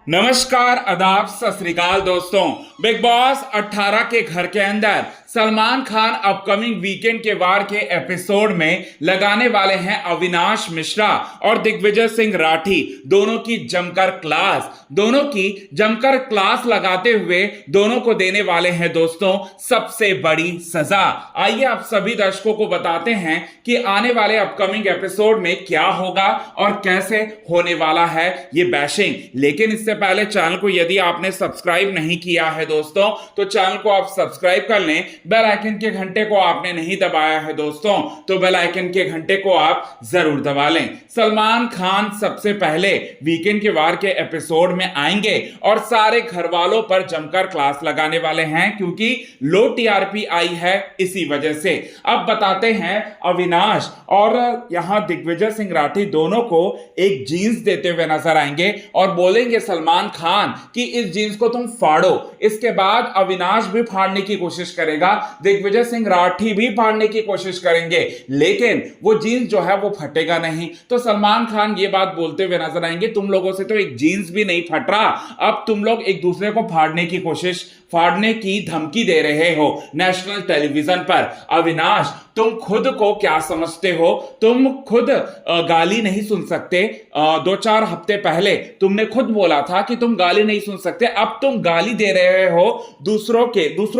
नमस्कार, आदाब, सत श्री अकाल दोस्तों। बिग बॉस 18 के घर के अंदर सलमान खान अपकमिंग वीकेंड के वार के एपिसोड में लगाने वाले हैं अविनाश मिश्रा और दिग्विजय सिंह राठी। दोनों की जमकर क्लास लगाते हुए दोनों को देने वाले हैं दोस्तों सबसे बड़ी सजा। आइए आप सभी दर्शकों को बताते हैं कि आने वाले अपकमिंग एपिसोड में क्या होगा और कैसे होने वाला है ये बैशिंग। लेकिन इससे पहले चैनल को यदि आपने सब्सक्राइब नहीं किया है दोस्तों तो चैनल को आप सब्सक्राइब कर लें। बेल आइकन के घंटे को आपने नहीं दबाया है दोस्तों तो बेल आइकन के घंटे को आप जरूर दबा लें। सलमान खान सबसे पहले वीकेंड के वार के एपिसोड में आएंगे और सारे घर वालों पर जमकर क्लास लगाने वाले हैं क्योंकि लो टीआरपी आई है इसी वजह से। अब बताते हैं अविनाश और यहां दिग्विजय सिंह राठी दोनों को एक जीन्स देते हुए नजर आएंगे और बोलेंगे सलमान खान कि इस जीन्स को तुम फाड़ो। इसके बाद अविनाश भी फाड़ने की कोशिश करेगा, दिग्विजय सिंह राठी भी फाड़ने की कोशिश करेंगे, लेकिन वो जीन्स जो है वो फटेगा नहीं। तो सलमान खान ये बात बोलते हुए नजर आएंगे, तुम लोगों से तो एक जीन्स भी नहीं फट रहा, अब तुम लोग एक दूसरे को फाड़ने की धमकी दे रहे हो नेशनल टेलीविजन पर। अविनाश, तुम खुद को क्या समझते हो? तुम खुद गाली नहीं सुन सकते। 2-4 हफ्ते पहले तुमने खुद बोला था कि तुम गाली नहीं सुन सकते, अब तुम गाली दे रहे हो दूसरों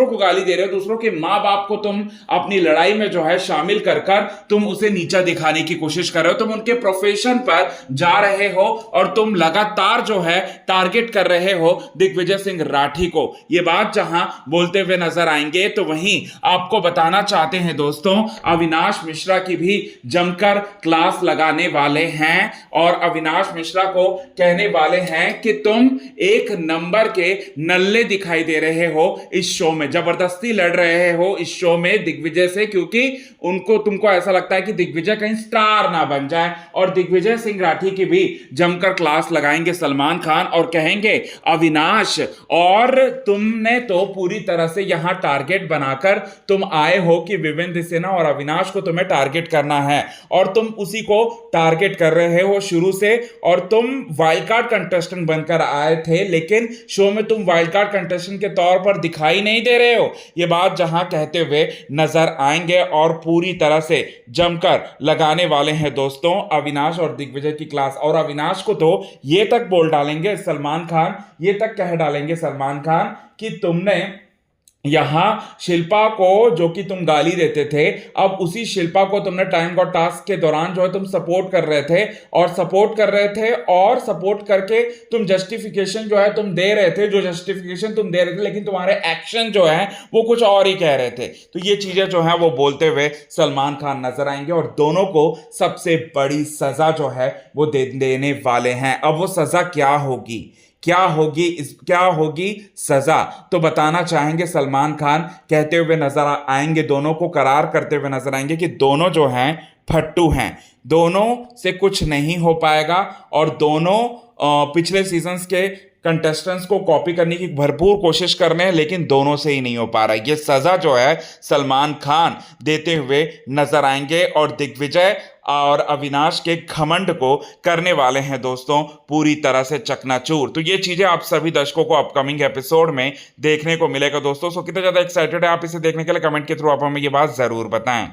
को गाली दे रहे हो, दूसरों के माँ बाप को तुम अपनी लड़ाई में जो है शामिल कर तुम उसे नीचा दिखाने की कोशिश कर रहे हो। तुम उनके प्रोफेशन पर जा रहे हो और तुम लगातार जो है टारगेट कर रहे हो दिग्विजय सिंह राठी को। ये बात जहां बोलते हुए नजर आएंगे तो वहीं आपको बताना चाहते हैं दोस्तों अविनाश मिश्रा की भी जमकर क्लास लगाने वाले हैं और अविनाश मिश्रा को कहने वाले हैं कि तुम एक नंबर के नल्ले दिखाई दे रहे हो इस शो में, जबरदस्ती लड़ रहे हो इस शो में दिग्विजय से, क्योंकि तुमको ऐसा लगता है कि दिग्विजय कहीं स्टार ना बन जाए। और दिग्विजय सिंह राठी की भी जमकर क्लास लगाएंगे सलमान खान और कहेंगे अविनाश, और तुमने तो पूरी तरह से यहां टारगेट बनाकर तुम आए हो कि विवेंद्र सिन्हा और अविनाश को तुम्हें टारगेट करना है और तुम उसी को टारगेट कर रहे हो शुरू से। और तुम वाइल्ड कार्ड कंटेस्टेंट बनकर आए थे, लेकिन शो में तुम वाइल्ड कार्ड कंटेस्टेंट के तौर पर दिखाई नहीं दे रहे हो। यह बात जहां कहते हुए नजर आएंगे और पूरी तरह से जमकर लगाने वाले हैं दोस्तों अविनाश और दिग्विजय की क्लास। और अविनाश को तो यह तक बोल डालेंगे सलमान खान, ये तक कह डालेंगे सलमान खान कि तुमने यहां शिल्पा को, जो कि तुम गाली देते थे, अब उसी शिल्पा को तुमने टाइम गॉट टास्क के दौरान जो है तुम सपोर्ट कर रहे थे और सपोर्ट करके तुम जस्टिफिकेशन जो है तुम दे रहे थे, लेकिन तुम्हारे एक्शन जो है वो कुछ और ही कह रहे थे। तो ये चीजें जो है वो बोलते हुए सलमान खान नजर आएंगे और दोनों को सबसे बड़ी सजा जो है वो देने वाले हैं। अब वो सजा क्या होगी सजा, तो बताना चाहेंगे सलमान खान, कहते हुए नजर आएंगे, दोनों को करार करते हुए नजर आएंगे कि दोनों जो हैं फट्टू हैं, दोनों से कुछ नहीं हो पाएगा और दोनों पिछले सीजन्स के कंटेस्टेंट्स को कॉपी करने की भरपूर कोशिश कर रहे हैं, लेकिन दोनों से ही नहीं हो पा रहा है। ये सजा जो है सलमान खान देते हुए नजर आएंगे और दिग्विजय और अविनाश के घमंड को करने वाले हैं दोस्तों पूरी तरह से चकनाचूर। तो ये चीजें आप सभी दर्शकों को अपकमिंग एपिसोड में देखने को मिलेगा दोस्तों। सो कितना ज्यादा एक्साइटेड है आप इसे देखने के लिए, कमेंट के थ्रू आप हमें ये बात जरूर बताएं।